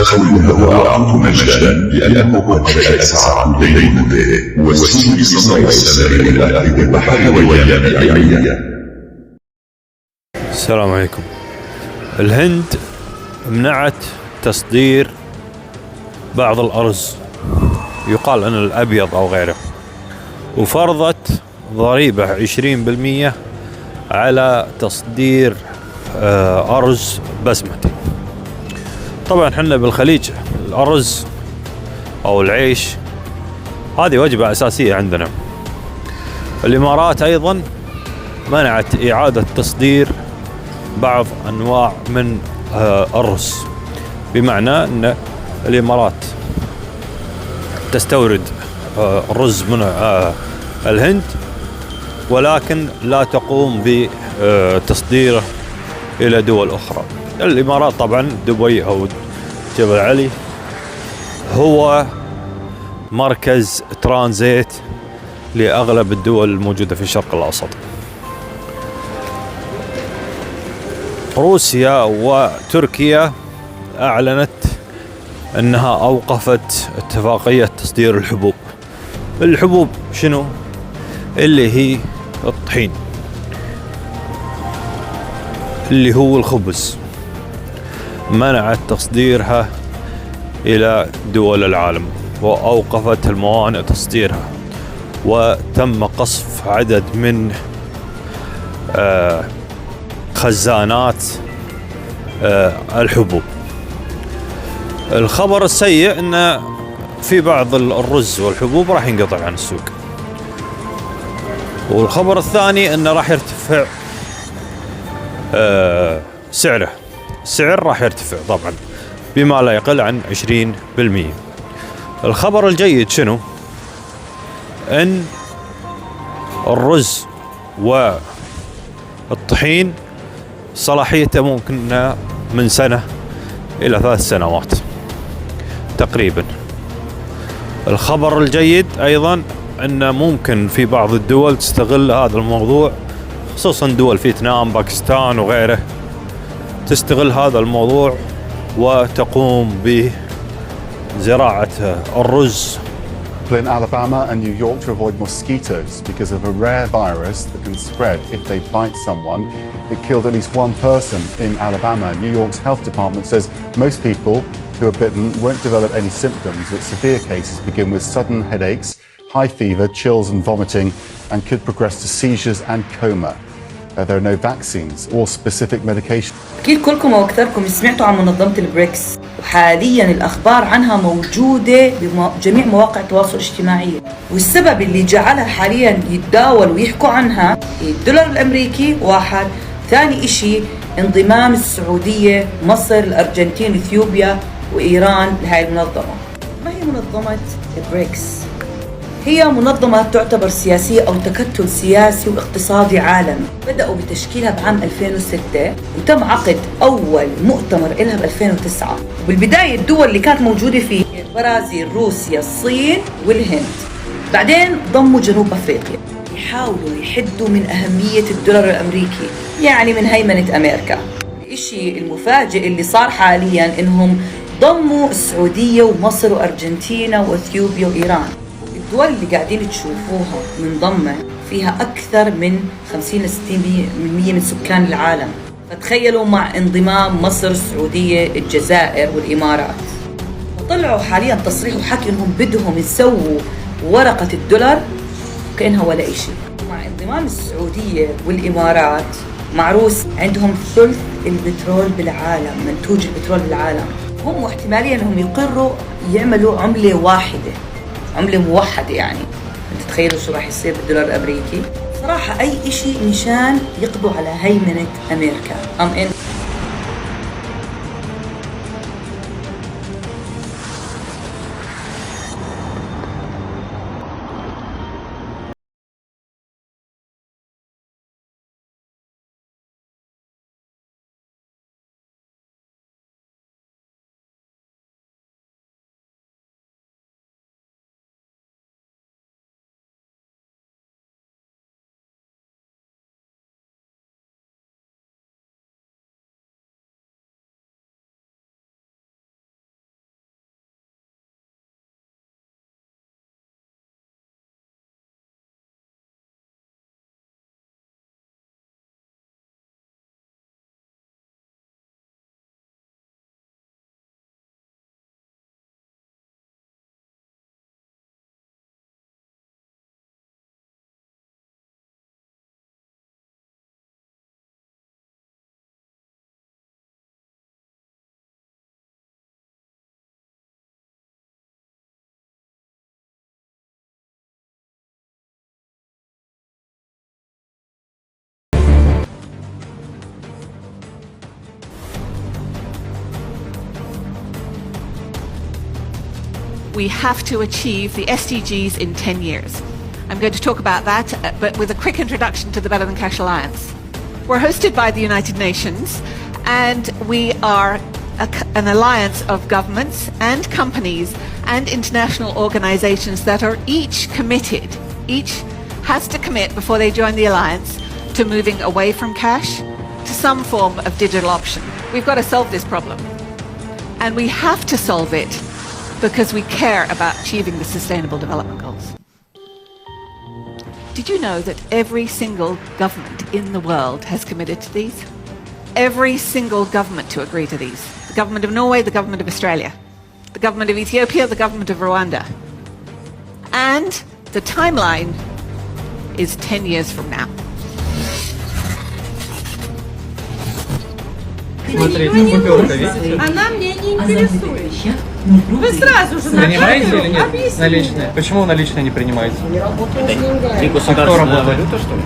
خلوه وأعطوا مجانا لأنه قد بدأت ساعة الليل والسوء صنع السماء والأرض والبحر واليابس. السلام عليكم. الهند منعت تصدير بعض الأرز يقال أن الأبيض أو غيره، وفرضت ضريبة 20% على تصدير أرز بسمتي. طبعا حنا بالخليج الأرز أو العيش هذه وجبة أساسية عندنا. الإمارات أيضا منعت إعادة تصدير بعض أنواع من الرز، بمعنى أن الإمارات تستورد الرز من الهند ولكن لا تقوم بتصديره إلى دول أخرى. الإمارات طبعا دبي أو جبل علي هو مركز ترانزيت لأغلب الدول الموجودة في الشرق الأوسط. روسيا وتركيا أعلنت أنها أوقفت اتفاقية تصدير الحبوب. الحبوب شنو؟ اللي هي الطحين اللي هو الخبز، منعت تصديرها إلى دول العالم وأوقفت الموانئ تصديرها، وتم قصف عدد من خزانات الحبوب. الخبر السيء ان في بعض الرز والحبوب راح ينقطع عن السوق، والخبر الثاني انه راح يرتفع السعر راح يرتفع طبعا بما لا يقل عن 20%. الخبر الجيد شنو؟ ان الرز والطحين صلاحيته ممكن من سنة إلى 3 سنوات تقريبا. الخبر الجيد أيضا أن ممكن في بعض الدول تستغل هذا الموضوع، خصوصا دول فيتنام باكستان وغيره، تستغل هذا الموضوع وتقوم بزراعة الرز. In Alabama and New York to avoid mosquitoes because of a rare virus that can spread if they bite someone. It killed at least one person in Alabama. New York's health department says most people who are bitten won't develop any symptoms, but severe cases begin with sudden headaches, high fever, chills and vomiting, and could progress to seizures and coma. There are no vaccines or specific medication. أكيد كلكم أو أكثركم سمعتوا عن منظمة البريكس، وحاليا الأخبار عنها موجودة بجميع مواقع التواصل الاجتماعي، والسبب اللي جعلها حاليا يتداول ويحكوا عنها الدولار الامريكي واحد، ثاني اشي انضمام السعودية، مصر، الأرجنتين، اثيوبيا وايران لهاي المنظمة. ما هي منظمة البريكس؟ هي منظمة تعتبر سياسية أو تكتل سياسي واقتصادي عالمي. بدأوا بتشكيلها بعام 2006 وتم عقد أول مؤتمر إلها ب 2009. وبالبداية الدول اللي كانت موجودة فيه البرازيل، روسيا، الصين والهند. بعدين ضموا جنوب أفريقيا، يحاولوا يحدوا من أهمية الدولار الأمريكي، يعني من هيمنة أمريكا. الشيء المفاجئ اللي صار حاليا إنهم ضموا السعودية ومصر وأرجنتينا وأثيوبيا وإيران. الدول اللي قاعدين تشوفوها منضمة فيها أكثر من 50 ل 60% من سكان العالم. فتخيلوا مع انضمام مصر، السعودية، الجزائر والإمارات. فطلعوا حاليا تصريح وحكي إنهم بدهم يسووا ورقة الدولار كأنها ولا إشي. مع انضمام السعودية والإمارات مع روسيا عندهم ثلث البترول بالعالم، منتوج البترول بالعالم. هم احتماليا إنهم يقروا يعملوا عملة واحدة، عملة موحدة. يعني انت تخيلوا شو راح يصير بالدولار الامريكي. صراحة اي اشي مشان يقضوا على هيمنة امريكا. we have to achieve the SDGs in 10 years. I'm going to talk about that, but with a quick introduction to the Better Than Cash Alliance. We're hosted by the United Nations, and we are an alliance of governments and companies and international organizations that are each committed, each has to commit before they join the alliance to moving away from cash to some form of digital option. We've got to solve this problem. And we have to solve it because we care about achieving the Sustainable Development Goals. Did you know that every single government in the world has committed to these? Every single government to agree to these. The government of Norway, the government of Australia, the government of Ethiopia, the government of Rwanda. And the timeline is 10 years from now. Она мне не интересует. Вы сразу же принимаете или нет? Объясните. Наличные. Почему наличные не принимаете? Не государственная валюта, что ли?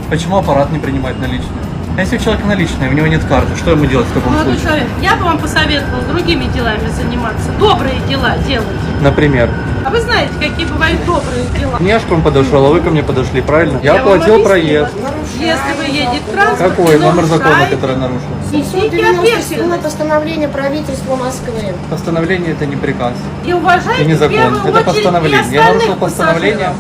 Почему аппарат не принимает наличные? А если у человека наличные, у него нет карты, что ему делать в таком Молодой случае? человек, я бы вам посоветовала другими делами заниматься, добрые дела делать. Например? А вы знаете, какие бывают добрые дела? Я ж к вам подошел, а вы ко мне подошли, правильно? Я оплатил проезд. Если вы едете в транспорт, Какой номер закона, который нарушил? было постановление правительства Москвы. Постановление — это не приказ. И уважайте И не закон. в первую Это очередь и постановление. Я нарушил остальных постановление.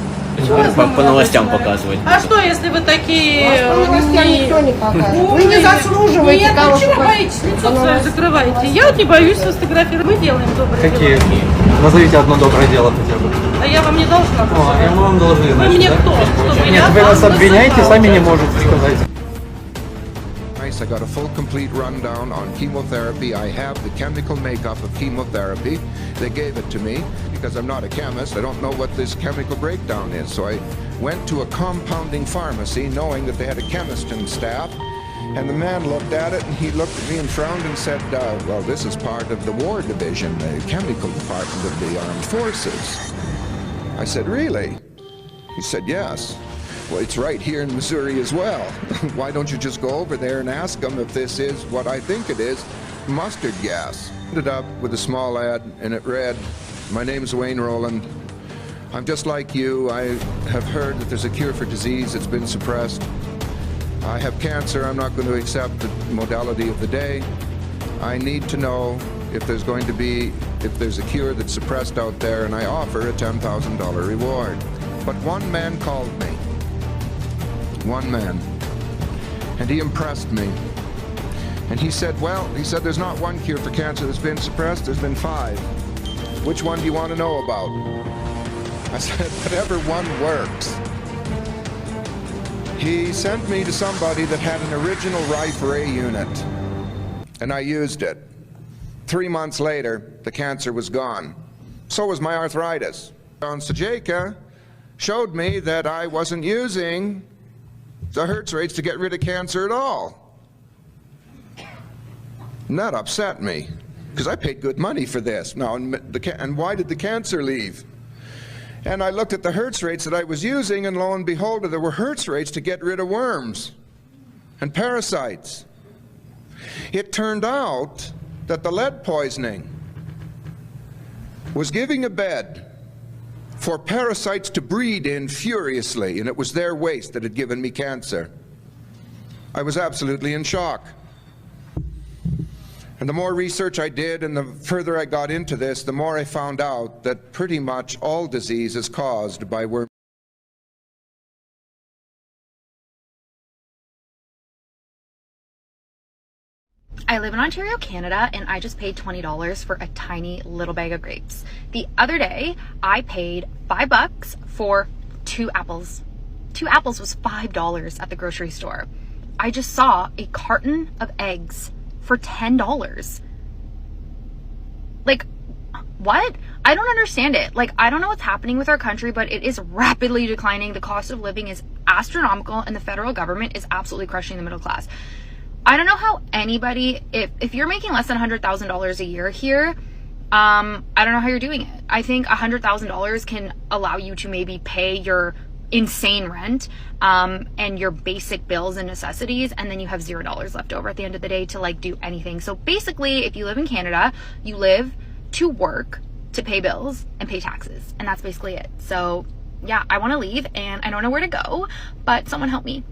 По новостям показывать. А что, если вы такие... Никто не показывает. Вы не заслуживаете Нет, того, ну чего что- боитесь, лицо свое закрываете? Я вот не боюсь фотографировать. Мы делаем добрые Какие? дела. Назовите одно доброе дело хотя бы. А я вам не должна. А мы вам должны, Вы значит, мне да? кто? Чтобы Нет, я вы вам нас обвиняете, высылала? сами не можете сказать. I got a full complete rundown on chemotherapy. I have the chemical makeup of chemotherapy. They gave it to me because I'm not a chemist. I don't know what this chemical breakdown is. So I went to a compounding pharmacy knowing that they had a chemist in staff. And the man looked at it and he looked at me and frowned and said, well, this is part of the war division, the chemical department of the armed forces. I said, really? He said, yes. Well, it's right here in Missouri as well. Why don't you just go over there and ask them if this is what I think it is, mustard gas. Ended up with a small ad and it read, my name's Wayne Rowland. I'm just like you. I have heard that there's a cure for disease that's been suppressed. I have cancer. I'm not going to accept the modality of the day. I need to know if there's going to be, if there's a cure that's suppressed out there, and I offer a $10,000 reward. But one man called me. One man. And he impressed me. And he said, well, he said, there's not one cure for cancer that's been suppressed, there's been 5. Which one do you want to know about? I said, whatever one works. He sent me to somebody that had an original Rife-Ray unit, and I used it. 3 months later, the cancer was gone. So was my arthritis. John Sajeka showed me that I wasn't using the Hertz rates to get rid of cancer at all. And that upset me, because I paid good money for this. Now, and why did the cancer leave? And I looked at the Hertz rates that I was using, and lo and behold, there were Hertz rates to get rid of worms and parasites. It turned out that the lead poisoning was giving a bed for parasites to breed in furiously, and it was their waste that had given me cancer. I was absolutely in shock. And the more research I did and the further I got into this, the more I found out that pretty much all disease is caused by worms. I live in Ontario, Canada, and I just paid $20 for a tiny little bag of grapes. The other day, I paid $5 for 2 apples. 2 apples was $5 at the grocery store. I just saw a carton of eggs for $10. Like, what? I don't understand it. Like, I don't know what's happening with our country, but it is rapidly declining. The cost of living is astronomical, and the federal government is absolutely crushing the middle class. I don't know how anybody, if you're making less than $100,000 a year here, I don't know how you're doing it. I think $100,000 can allow you to maybe pay your insane rent and your basic bills and necessities, and then you have $0 left over at the end of the day to like do anything. So basically, if you live in Canada, you live to work to pay bills and pay taxes, and that's basically it. So yeah, I want to leave and I don't know where to go, but someone help me.